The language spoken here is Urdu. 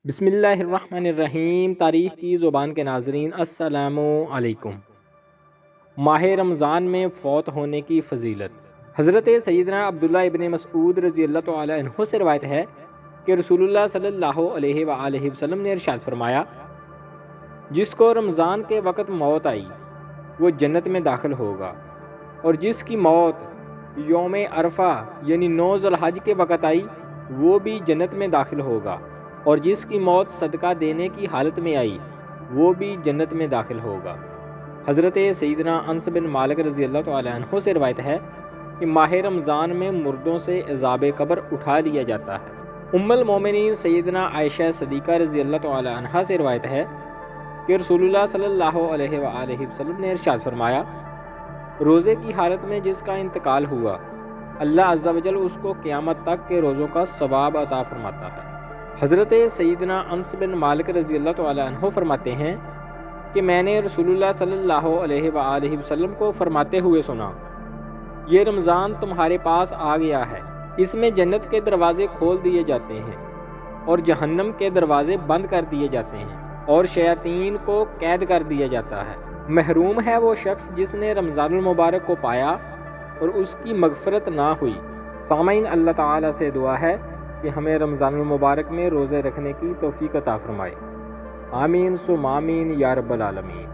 بسم اللہ الرحمن الرحیم۔ تاریخ کی زبان کے ناظرین السلام علیکم۔ ماہ رمضان میں فوت ہونے کی فضیلت۔ حضرت سیدنا عبداللہ ابن مسعود رضی اللہ تعالی عنہ سے روایت ہے کہ رسول اللہ صلی اللہ علیہ وآلہ وسلم نے ارشاد فرمایا، جس کو رمضان کے وقت موت آئی وہ جنت میں داخل ہوگا، اور جس کی موت یوم عرفہ یعنی 9 ذی الحج کے وقت آئی وہ بھی جنت میں داخل ہوگا، اور جس کی موت صدقہ دینے کی حالت میں آئی وہ بھی جنت میں داخل ہوگا۔ حضرت سیدنا انس بن مالک رضی اللہ تعالی عنہ سے روایت ہے کہ ماہ رمضان میں مردوں سے عذاب قبر اٹھا لیا جاتا ہے۔ ام المومنین سیدنا عائشہ صدیقہ رضی اللہ تعالی عنہ سے روایت ہے کہ رسول اللہ صلی اللہ علیہ وآلہ وسلم نے ارشاد فرمایا، روزے کی حالت میں جس کا انتقال ہوا اللہ عز و جل اس کو قیامت تک کے روزوں کا ثواب عطا فرماتا ہے۔ حضرت سیدنا انس بن مالک رضی اللہ تعالی عنہ فرماتے ہیں کہ میں نے رسول اللہ صلی اللہ علیہ وآلہ وسلم کو فرماتے ہوئے سنا، یہ رمضان تمہارے پاس آ گیا ہے، اس میں جنت کے دروازے کھول دیے جاتے ہیں اور جہنم کے دروازے بند کر دیے جاتے ہیں اور شیاطین کو قید کر دیا جاتا ہے۔ محروم ہے وہ شخص جس نے رمضان المبارک کو پایا اور اس کی مغفرت نہ ہوئی۔ سامعین، اللہ تعالیٰ سے دعا ہے کہ ہمیں رمضان المبارک میں روزے رکھنے کی توفیق عطا فرمائے۔ آمین ثم آمین یا رب العالمین۔